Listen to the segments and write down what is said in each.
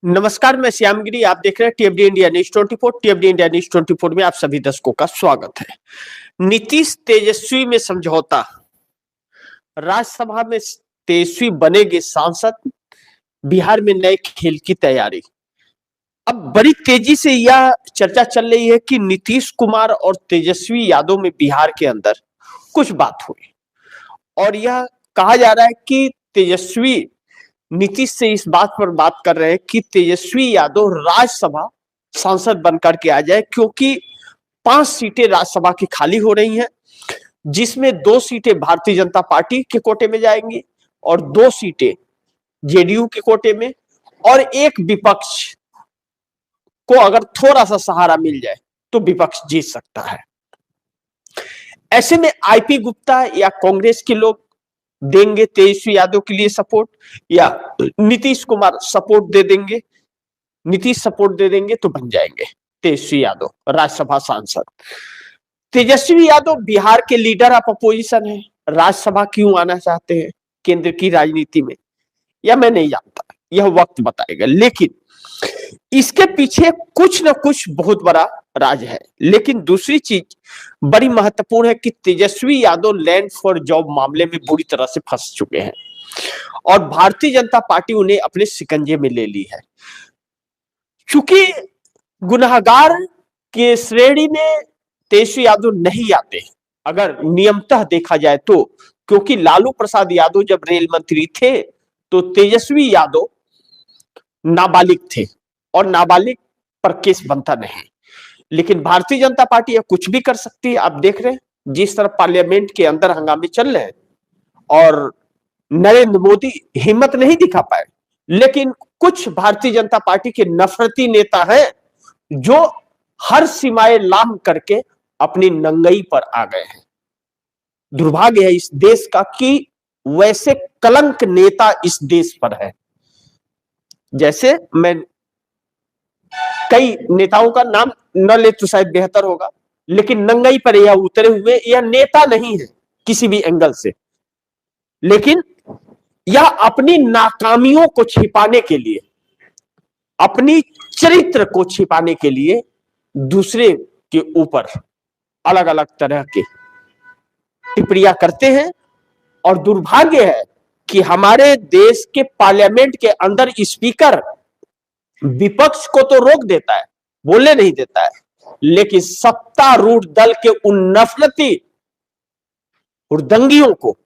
नमस्कार, मैं श्यामगिरी। आप देख रहे हैं टीएफडी इंडिया न्यूज 24। टीएफडी इंडिया न्यूज 24 में आप सभी दर्शकों का स्वागत है। नीतीश तेजस्वी में समझौता, राज्यसभा में तेजस्वी बनेंगे सांसद, बिहार में नए खेल की तैयारी। अब बड़ी तेजी से यह चर्चा चल रही है कि नीतीश कुमार और तेजस्वी यादव में बिहार के अंदर कुछ बात हुई और यह कहा जा रहा है कि तेजस्वी नीतीश से इस बात पर बात कर रहे हैं कि तेजस्वी यादव राज्यसभा सांसद बनकर के आ जाए, क्योंकि 5 सीटें राज्यसभा की खाली हो रही हैं, जिसमें 2 सीटें भारतीय जनता पार्टी के कोटे में जाएंगी और 2 सीटें जेडीयू के कोटे में, और एक विपक्ष को अगर थोड़ा सा सहारा मिल जाए तो विपक्ष जीत सकता है। ऐसे में आईपी गुप्ता या कांग्रेस के लोग देंगे तेजस्वी यादव के लिए सपोर्ट, या नीतीश कुमार सपोर्ट दे देंगे, नीतीश सपोर्ट दे देंगे तो बन जाएंगे तेजस्वी यादव राज्यसभा सांसद। तेजस्वी यादव बिहार के लीडर ऑफ अपोजिशन है, राज्यसभा क्यों आना चाहते हैं केंद्र की राजनीति में, यह मैं नहीं जानता, यह वक्त बताएगा। लेकिन इसके पीछे कुछ ना कुछ बहुत बड़ा राज है। लेकिन दूसरी चीज बड़ी महत्वपूर्ण है कि Tejashwi Yadav land for job मामले में बुरी तरह से फंस चुके हैं और भारतीय जनता पार्टी उन्हें अपने शिकंजे में ले ली है। चूंकि गुनाहगार के श्रेणी में तेजस्वी यादव नहीं आते अगर नियमतः देखा जाए तो, क्योंकि लालू प्रसाद यादव जब रेल मंत्री थे तो तेजस्वी यादव नाबालिग थे और नाबालिग पर केस बनता नहीं। लेकिन भारतीय जनता पार्टी यह कुछ भी कर सकती है। आप देख रहे हैं जिस तरह पार्लियामेंट के अंदर हंगामे चल रहे हैं और नरेंद्र मोदी हिम्मत नहीं दिखा पाए, लेकिन कुछ भारतीय जनता पार्टी के नफरती नेता हैं जो हर सीमाएं लांघ करके अपनी नंगई पर आ गए हैं। दुर्भाग्य है इस देश का कि वैसे कलंक नेता इस देश पर है। जैसे मैं कई नेताओं का नाम न ले तो शायद बेहतर होगा, लेकिन नंगई पर यह उतरे हुए, यह नेता नहीं है किसी भी एंगल से, लेकिन यह अपनी नाकामियों को छिपाने के लिए, अपनी चरित्र को छिपाने के लिए दूसरे के ऊपर अलग अलग तरह के टिप्पणियां करते हैं। और दुर्भाग्य है कि हमारे देश के पार्लियामेंट के अंदर स्पीकर विपक्ष को तो रोक देता है, बोलने नहीं देता है, लेकिन सत्तारूढ़ दल के उन नफरती हुड़दंगियों को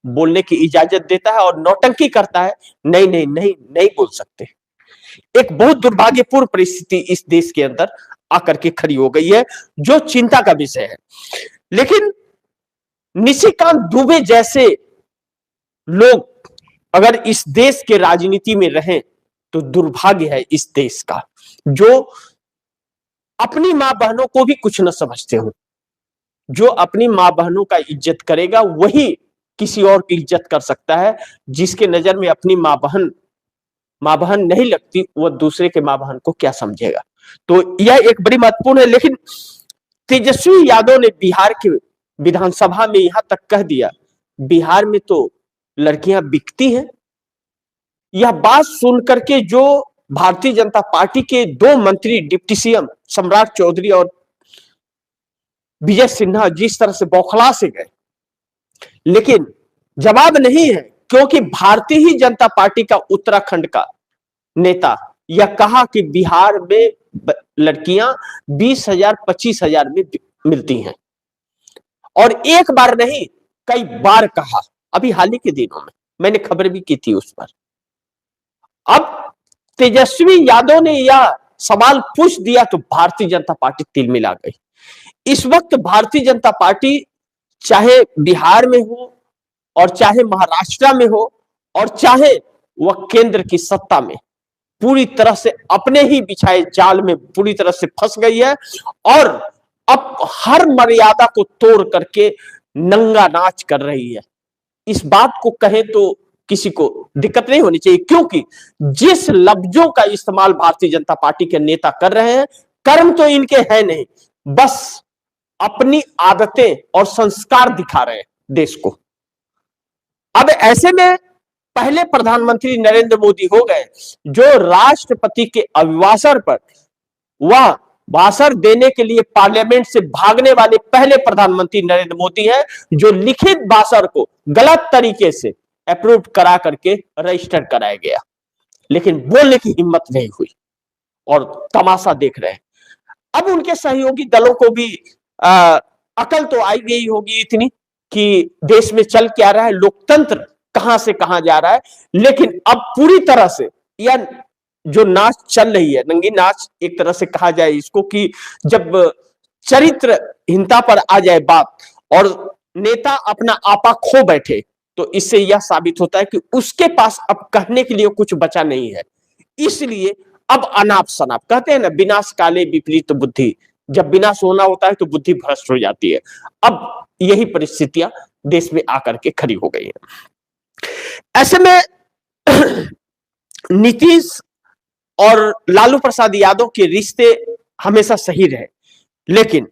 बोलने की इजाजत देता है और नौटंकी करता है। नहीं नहीं नहीं नहीं बोल सकते। एक बहुत दुर्भाग्यपूर्ण परिस्थिति इस देश के अंदर आकर के खड़ी हो गई है, जो चिंता का विषय है। लेकिन निशिकांत दुबे जैसे लोग अगर इस देश के राजनीति में रहें तो दुर्भाग्य है इस देश का, जो अपनी मां बहनों को भी कुछ न समझते हो। जो अपनी मां बहनों का इज्जत करेगा वही किसी और की इज्जत कर सकता है। जिसके नजर में अपनी मां बहन नहीं लगती, वह दूसरे के मां बहन को क्या समझेगा। तो यह एक बड़ी महत्वपूर्ण है। लेकिन तेजस्वी यादव ने बिहार के विधानसभा में यहां तक कह दिया, बिहार में तो लड़कियां बिकती हैं। यह बात सुनकर के जो भारतीय जनता पार्टी के 2 मंत्री डिप्टी सीएम सम्राट चौधरी और विजय सिन्हा जिस तरह से बौखला से गए, लेकिन जवाब नहीं है, क्योंकि भारतीय जनता पार्टी का उत्तराखंड का नेता यह कहा कि बिहार में लड़कियां 20,000 25,000 में मिलती हैं, और एक बार नहीं कई बार कहा। अभी हाल ही के दिनों में मैंने खबर भी की थी उस पर। अब तेजस्वी यादव ने यह सवाल पूछ दिया तो भारतीय जनता पार्टी तिलमिला गई। इस वक्त भारतीय जनता पार्टी चाहे बिहार में हो और चाहे महाराष्ट्र में हो और चाहे वह केंद्र की सत्ता में, पूरी तरह से अपने ही बिछाए जाल में पूरी तरह से फंस गई है और अब हर मर्यादा को तोड़ करके नंगा नाच कर रही है। इस बात को कहें तो किसी को दिक्कत नहीं होनी चाहिए, क्योंकि जिस लफ्जों का इस्तेमाल भारतीय जनता पार्टी के नेता कर रहे हैं, कर्म तो इनके है नहीं, बस अपनी आदतें और संस्कार दिखा रहे हैं देश को। अब ऐसे में पहले प्रधानमंत्री नरेंद्र मोदी हो गए जो राष्ट्रपति के अभिभाषण पर वह भाषण देने के लिए पार्लियामेंट से भागने वाले पहले प्रधानमंत्री नरेंद्र मोदी हैं, जो लिखित भाषण को गलत तरीके से अप्रूव करा करके रजिस्टर कराया गया, लेकिन बोलने की हिम्मत नहीं हुई और तमाशा देख रहे हैं। अब उनके सहयोगी दलों को भी अकल तो आई गई होगी इतनी कि देश में चल क्या रहा है, लोकतंत्र कहां से कहां जा रहा है, लेकिन अब पूरी तरह से यह जो नाच चल रही है, नंगी नाच एक तरह से कहा जाए इसको, कि जब चरित्रहीनता पर आ जाए बात और नेता अपना आपा खो बैठे, तो इससे यह साबित होता है कि उसके पास अब कहने के लिए कुछ बचा नहीं है। इसलिए अब अनाप शनाप कहते हैं ना, विनाश काले विपरीत बुद्धि, जब विनाश होना होता है तो बुद्धि भ्रष्ट हो जाती है। अब यही परिस्थितियां देश में आकर के खड़ी हो गई है। ऐसे में नीतीश और लालू प्रसाद यादव के रिश्ते हमेशा सही रहे, लेकिन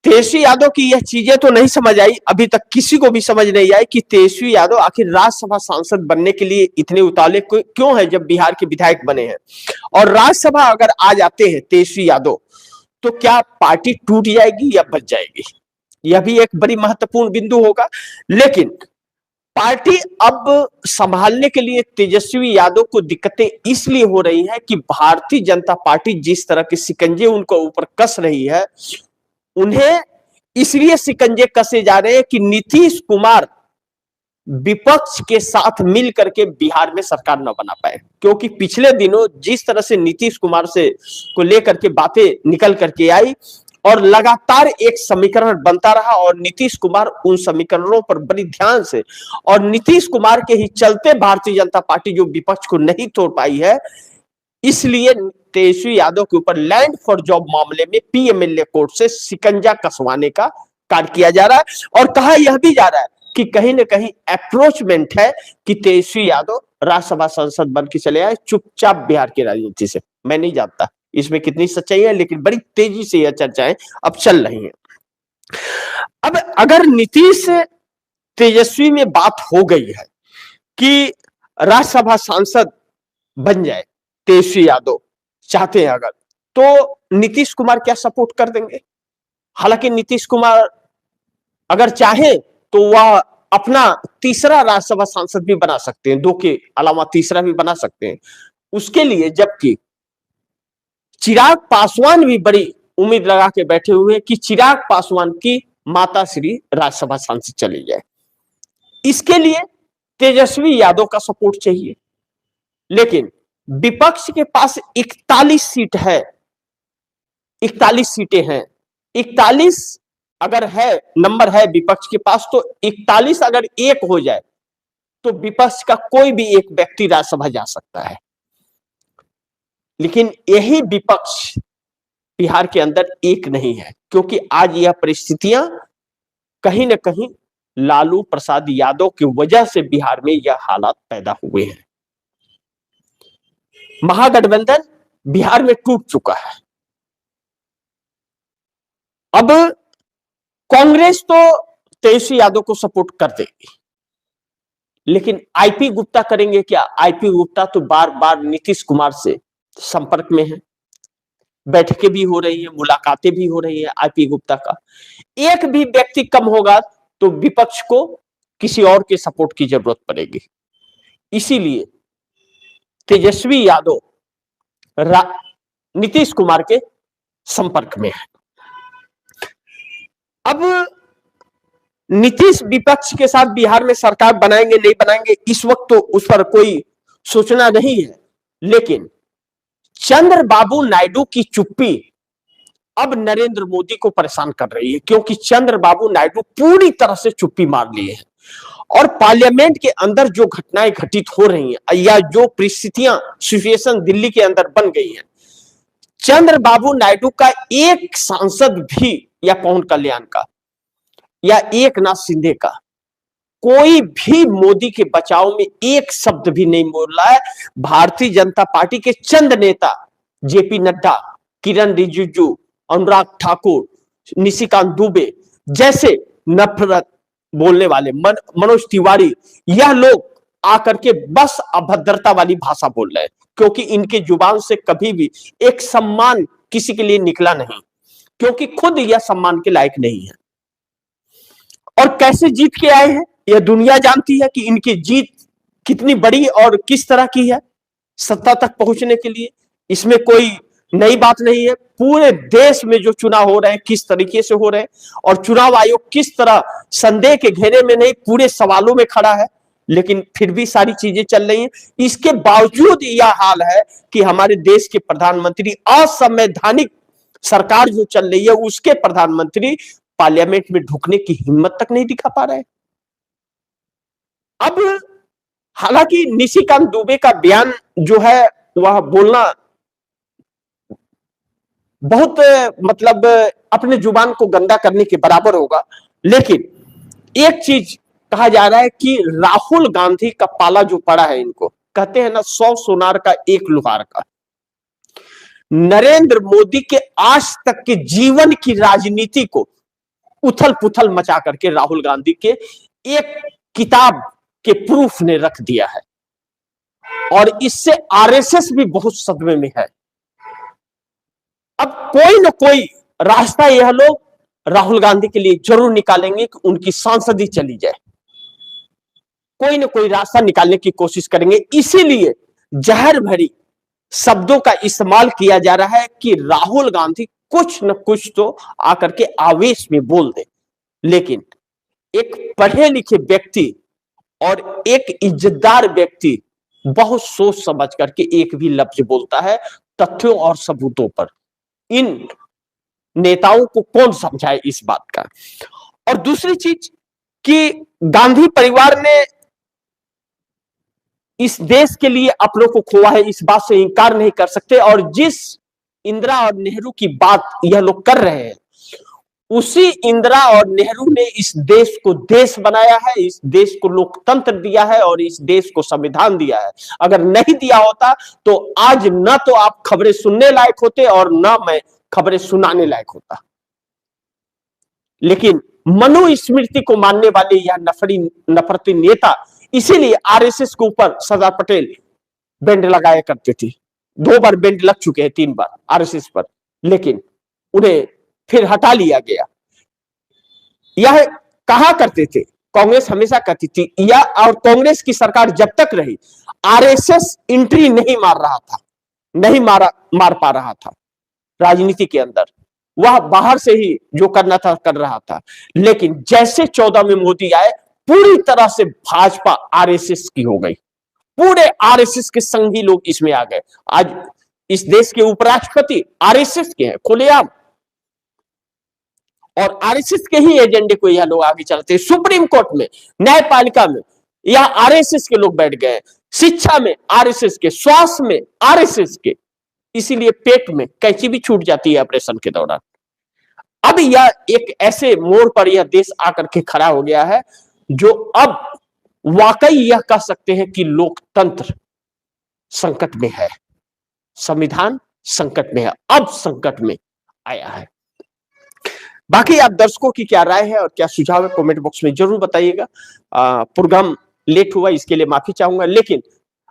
तेजस्वी यादव की यह चीजें तो नहीं समझ आई, अभी तक किसी को भी समझ नहीं आई कि तेजस्वी यादव आखिर राज्यसभा सांसद बनने के लिए इतने उतावले क्यों है, जब बिहार के विधायक बने हैं। और राज्यसभा अगर आ जाते हैं तेजस्वी यादव, तो क्या पार्टी टूट जाएगी या बच जाएगी, यह भी एक बड़ी महत्वपूर्ण बिंदु होगा। लेकिन पार्टी अब संभालने के लिए तेजस्वी यादव को दिक्कतें इसलिए हो रही हैं कि भारतीय जनता पार्टी जिस तरह के शिकंजे उनको ऊपर कस रही है, उन्हें इसलिए शिकंजे कसे जा रहे हैं कि नीतीश कुमार विपक्ष के साथ मिल करके बिहार में सरकार न बना पाए। क्योंकि पिछले दिनों जिस तरह से नीतीश कुमार से को लेकर के बातें निकल करके आई और लगातार एक समीकरण बनता रहा, और नीतीश कुमार उन समीकरणों पर बड़ी ध्यान से, और नीतीश कुमार के ही चलते भारतीय जनता पार्टी जो विपक्ष को नहीं तोड़ पाई है, इसलिए तेजस्वी यादव के ऊपर लैंड फॉर जॉब मामले में पीएमएलए कोर्ट से शिकंजा कसवाने का कार्य किया जा रहा है। और कहा यह भी जा रहा है कि कहीं ना कहीं अप्रोचमेंट है कि तेजस्वी यादव राज्यसभा सांसद बन के चले आए चुपचाप बिहार की राजनीति से। मैं नहीं जानता इसमें कितनी सच्चाई है, लेकिन बड़ी तेजी से यह चर्चाएं अब चल रही हैं। अब अगर नीतीश तेजस्वी में बात हो गई है कि राज्यसभा सांसद बन जाए, तेजस्वी यादव चाहते हैं अगर, तो नीतीश कुमार क्या सपोर्ट कर देंगे? हालांकि नीतीश कुमार अगर चाहे तो वह अपना तीसरा राज्यसभा सांसद भी बना सकते हैं, दो के अलावा तीसरा भी बना सकते हैं उसके लिए। जबकि चिराग पासवान भी बड़ी उम्मीद लगा के बैठे हुए हैं कि चिराग पासवान की माता श्री राज्यसभा सांसद चली जाए। इसके लिए तेजस्वी यादव का सपोर्ट चाहिए, लेकिन विपक्ष के पास 41 सीट है, 41 सीटें हैं। 41 अगर है नंबर है विपक्ष के पास, तो 41 अगर एक हो जाए तो विपक्ष का कोई भी एक व्यक्ति राज्यसभा जा सकता है। लेकिन यही विपक्ष बिहार के अंदर एक नहीं है, क्योंकि आज यह परिस्थितियां कहीं ना कहीं लालू प्रसाद यादव की वजह से बिहार में यह हालात पैदा हुए हैं। महागठबंधन बिहार में टूट चुका है। अब कांग्रेस तो तेजस्वी यादव को सपोर्ट कर देगी, लेकिन आईपी गुप्ता करेंगे क्या? आईपी गुप्ता तो बार बार नीतीश कुमार से संपर्क में है, बैठकें भी हो रही है, मुलाकातें भी हो रही है। आईपी गुप्ता का एक भी व्यक्ति कम होगा तो विपक्ष को किसी और के सपोर्ट की जरूरत पड़ेगी। इसीलिए तेजस्वी यादव नीतीश कुमार के संपर्क में है। अब नीतीश विपक्ष के साथ बिहार में सरकार बनाएंगे नहीं बनाएंगे, इस वक्त तो उस पर कोई सोचना नहीं है, लेकिन चंद्रबाबू नायडू की चुप्पी अब नरेंद्र मोदी को परेशान कर रही है, क्योंकि चंद्रबाबू नायडू पूरी तरह से चुप्पी मार लिए हैं। और पार्लियामेंट के अंदर जो घटनाएं घटित हो रही हैं या जो परिस्थितियां सिचुएशन दिल्ली के अंदर बन गई है, चंद्रबाबू नायडू का एक सांसद भी, या पवन कल्याण का या एकनाथ शिंदे का, कोई भी मोदी के बचाव में एक शब्द भी नहीं बोल रहा है। भारतीय जनता पार्टी के चंद नेता जेपी नड्डा, किरण रिजिजू, अनुराग ठाकुर, निशिकांत दुबे जैसे नफरत बोलने वाले मनोज तिवारी, यह लोग आकर के बस अभद्रता वाली भाषा बोल रहे हैं, क्योंकि इनके जुबान से कभी भी एक सम्मान किसी के लिए निकला नहीं, क्योंकि खुद यह सम्मान के लायक नहीं है। और कैसे जीत के आए हैं यह दुनिया जानती है कि इनकी जीत कितनी बड़ी और किस तरह की है सत्ता तक पहुंचने के लिए। इसमें कोई नई बात नहीं है। पूरे देश में जो चुनाव हो रहे हैं किस तरीके से हो रहे हैं, और चुनाव आयोग किस तरह संदेह के घेरे में नहीं पूरे सवालों में खड़ा है, लेकिन फिर भी सारी चीजें चल रही हैं। इसके बावजूद यह हाल है कि हमारे देश के प्रधानमंत्री, असंवैधानिक सरकार जो चल रही है उसके प्रधानमंत्री पार्लियामेंट में ढुकने की हिम्मत तक नहीं दिखा पा रहे। अब हालांकि निशिकांत दुबे का बयान जो है वह बोलना बहुत मतलब अपने जुबान को गंदा करने के बराबर होगा, लेकिन एक चीज कहा जा रहा है कि राहुल गांधी का पाला जो पड़ा है इनको, कहते हैं ना 100 सोनार का एक लुहार का। नरेंद्र मोदी के आज तक के जीवन की राजनीति को उथल पुथल मचा करके राहुल गांधी के एक किताब के प्रूफ ने रख दिया है, और इससे आरएसएस भी बहुत सदमे में है। अब कोई ना कोई रास्ता यह लोग राहुल गांधी के लिए जरूर निकालेंगे कि उनकी सांसदी चली जाए, कोई ना कोई रास्ता निकालने की कोशिश करेंगे। इसीलिए जहर भरी शब्दों का इस्तेमाल किया जा रहा है कि राहुल गांधी कुछ न कुछ तो आकर के आवेश में बोल दे। लेकिन एक पढ़े लिखे व्यक्ति और एक इज्जतदार व्यक्ति बहुत सोच समझ करके एक भी लफ्ज बोलता है, तथ्यों और सबूतों पर। इन नेताओं को कौन समझाए इस बात का। और दूसरी चीज कि गांधी परिवार ने इस देश के लिए अपनों को खोआ है, इस बात से इंकार नहीं कर सकते। और जिस इंदिरा और नेहरू की बात यह लोग कर रहे हैं, उसी इंदिरा और नेहरू ने इस देश को देश बनाया है, इस देश को लोकतंत्र दिया है और इस देश को संविधान दिया है। अगर नहीं दिया होता तो आज न तो आप खबरें सुनने लायक होते और न मैं खबरें सुनाने लायक होता। लेकिन मनुस्मृति को मानने वाले यह नफरती नेता, इसीलिए आरएसएस के ऊपर सरदार पटेल बेंड लगाया करते थे। 2 बार बेंड लग चुके हैं, 3 बार आरएसएस पर, लेकिन उन्हें फिर हटा लिया गया। यह कहा करते थे, कांग्रेस हमेशा कहती थी, या और कांग्रेस की सरकार जब तक रही आरएसएस एंट्री नहीं मार रहा था, नहीं मार पा रहा था राजनीति के अंदर। वह बाहर से ही जो करना था कर रहा था। लेकिन जैसे 14 में मोदी आए, पूरी तरह से भाजपा आरएसएस की हो गई। पूरे आरएसएस के संगी लोग इसमें आ गए। आज इस देश के उपराष्ट्रपति आरएसएस के हैं खुलेआम, और आरएसएस के ही एजेंडे को यह लोग आगे चलते हैं। सुप्रीम कोर्ट में, न्यायपालिका में यह आरएसएस के लोग बैठ गए। शिक्षा में आरएसएस के, स्वास्थ्य में आरएसएस के। इसीलिए पेट में कैंची भी छूट जाती है ऑपरेशन के दौरान। अब यह एक ऐसे मोड़ पर यह देश आकर के खड़ा हो गया है जो अब वाकई यह कह सकते हैं कि लोकतंत्र संकट में है, संविधान संकट में है, अब संकट में आया है। बाकी आप दर्शकों की क्या राय है और क्या सुझाव है कमेंट बॉक्स में जरूर बताइएगा। प्रोग्राम लेट हुआ इसके लिए माफी चाहूंगा, लेकिन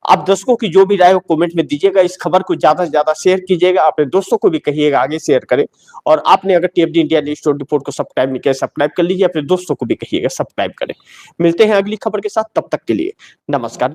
आप दर्शकों की जो भी राय हो कमेंट में दीजिएगा। इस खबर को ज्यादा से ज्यादा शेयर कीजिएगा, अपने दोस्तों को भी कहिएगा आगे शेयर करें। और आपने अगर टीएफडी इंडिया न्यूज़ 24 को सब्सक्राइब नहीं किया, सब्सक्राइब कर लीजिए, अपने दोस्तों को भी कहिएगा सब्सक्राइब करें। मिलते हैं अगली खबर के साथ, तब तक के लिए नमस्कार।